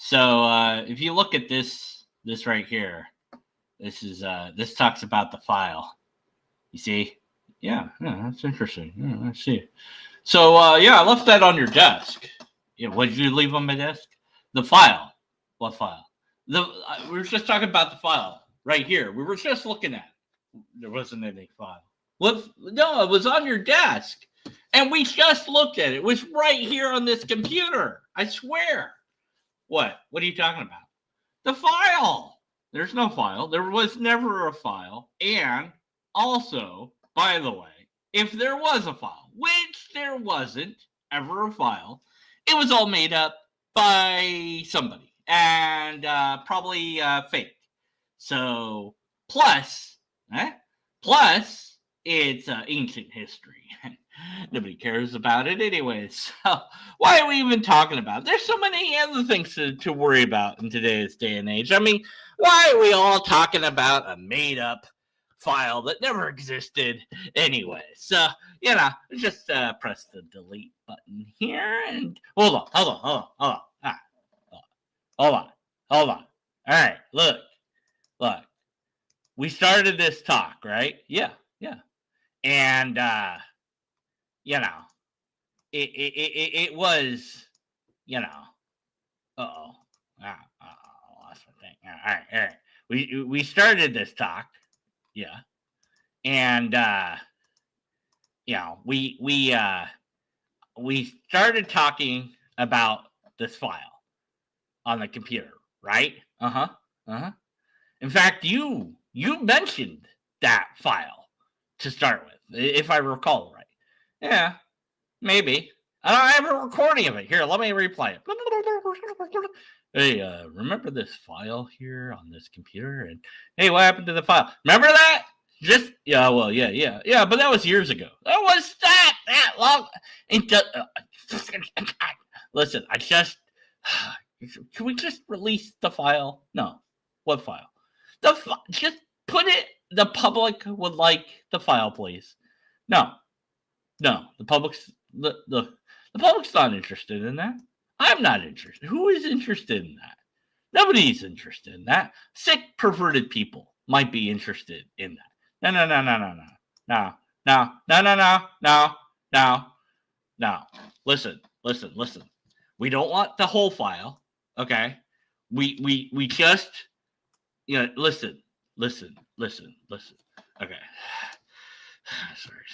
So if you look at this right here, this talks about the file. You see? Yeah, that's interesting. Yeah, I see. So I left that on your desk. Yeah, what did you leave on my desk? The file. What file? We were just talking about the file right here. We were just looking at it. There wasn't any file. What? No, it was on your desk, and we just looked at it. It was right here on this computer. I swear. What? What are you talking about? The file. There's no file. There was never a file. And also, by the way, if there was a file, which there wasn't ever a file, it was all made up by somebody and probably fake. So plus it's ancient history. Nobody cares about it anyways. So why are we even talking about it? There's so many other things to worry about in today's day and age. I mean, why are we all talking about a made-up file that never existed anyway? So, just press the delete button here and hold on. Hold on. All right, look. We started this talk, right? Yeah. And it was, lost my thing. All right. We started this talk, yeah, and we started talking about this file on the computer, right? In fact, you mentioned that file to start with, if I recall right. Yeah, maybe. I have a recording of it. Here, let me replay it. Hey, remember this file here on this computer? And hey, what happened to the file? Remember that? Yeah, but that was years ago. That was that long. Listen, can we just release the file? No. What file? Just put it. The public would like the file, please. No, the public's the public's not interested in that. I'm not interested. Who is interested in that? Nobody's interested in that. Sick, perverted people might be interested in that. No. Listen. We don't want the whole file. Okay. We just listen. Okay. Sorry.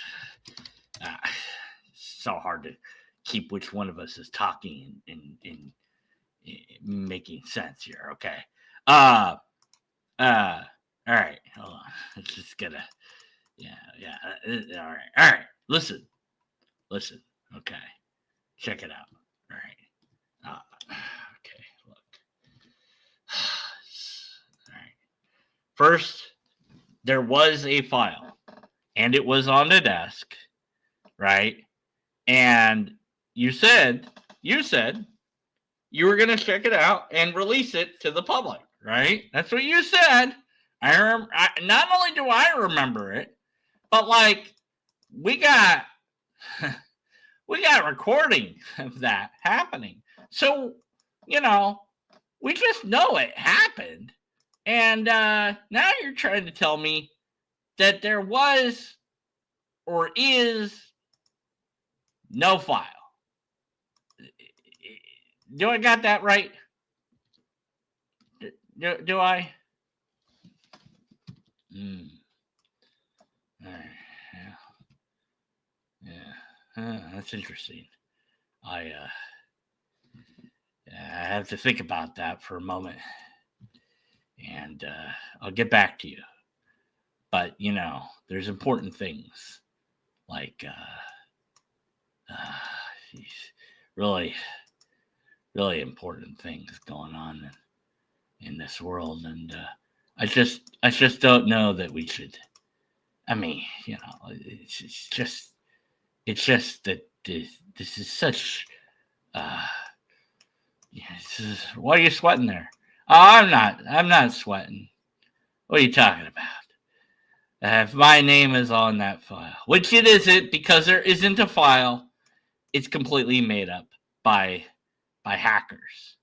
So hard to keep which one of us is talking in making sense here. Okay. All right. Hold on. It's just gonna. All right. Listen. Okay. Check it out. All right. Okay. Look. All right. First, there was a file, and it was on the desk, right? And you said you were going to check it out and release it to the public, right? That's what you said. Not only do I remember it, but we got recording of that happening. So, we just know it happened. And now you're trying to tell me that there was or is no file. Do I got that right? Do I? That's interesting. I have to think about that for a moment, and I'll get back to you. But there's important things like really, really important things going on in this world, and I just don't know that we should. I mean, it's just that this is such. Why are you sweating there? Oh, I'm not sweating. What are you talking about? If my name is on that file, which it isn't because there isn't a file, it's completely made up by hackers.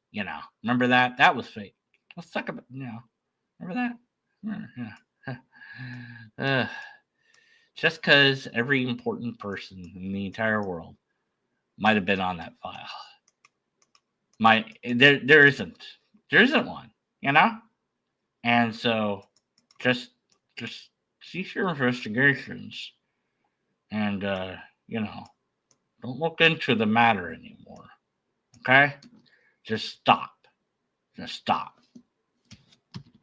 remember that? That was fake. Let's talk about, remember that? Yeah. Just because every important person in the entire world might have been on that file. There isn't one, and so just cease your investigations and don't look into the matter anymore. Okay? Just stop.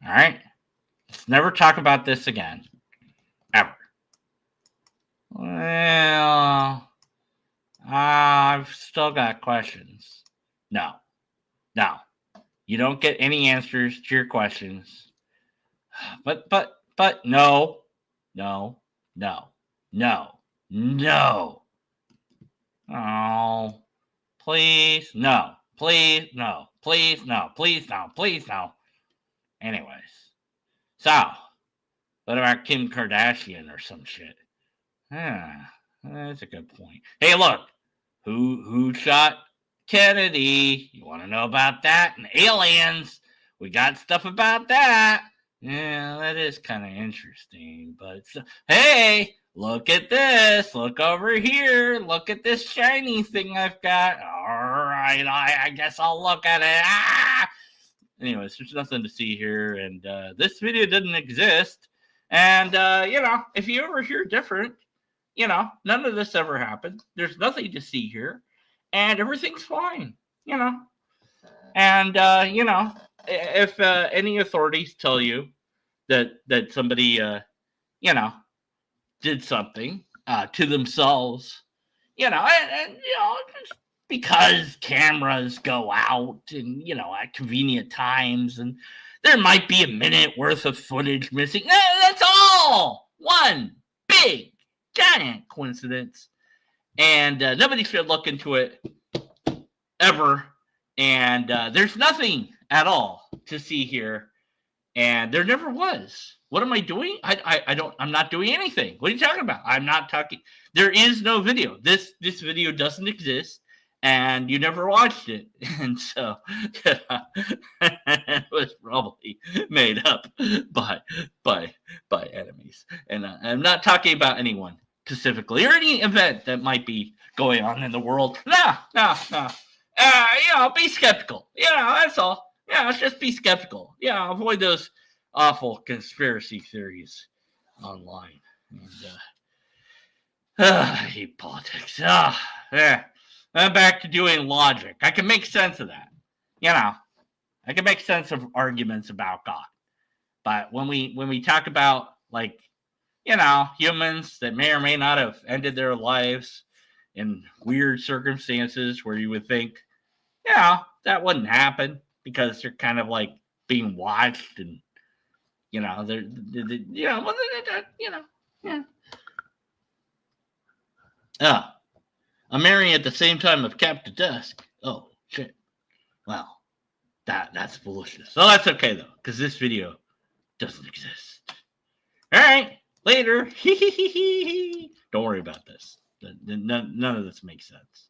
All right? Let's never talk about this again. Ever. Well, I've still got questions. No. You don't get any answers to your questions. But no. Oh, please, no. Please, no. Please, no. Please, no. Please, no. Anyways. So, what about Kim Kardashian or some shit? That's a good point. Hey, look. Who shot Kennedy? You want to know about that? And aliens. We got stuff about that. Yeah, that is kind of interesting. But hey, look at this. Look over here. Look at this shiny thing I've got. All right, I guess I'll look at it. Anyways, there's nothing to see here, and this video didn't exist. And if you ever hear different, none of this ever happened. There's nothing to see here, and everything's fine. And if any authorities tell you that somebody did something to themselves, just because cameras go out and at convenient times, and there might be a minute worth of footage missing. That's all one big giant coincidence, and nobody should look into it ever. And there's nothing at all to see here, and there never was. What am I doing? I'm not doing anything. What are you talking about? I'm not talking. There is no video. This video doesn't exist, and you never watched it, and so it was probably made up by enemies. And I'm not talking about anyone specifically or any event that might be going on in the world. No. Be skeptical. That's all. Let's just be skeptical. Avoid those awful conspiracy theories online. And I hate politics. I'm back to doing logic. I can make sense of that. I can make sense of arguments about God. But when we talk about humans that may or may not have ended their lives in weird circumstances where you would think, that wouldn't happen because they're kind of like being watched and, I'm marrying at the same time of Captain Dusk. Oh, shit. Well, that's foolishness. So that's okay, though, because this video doesn't exist. All right, later. Don't worry about this. None of this makes sense.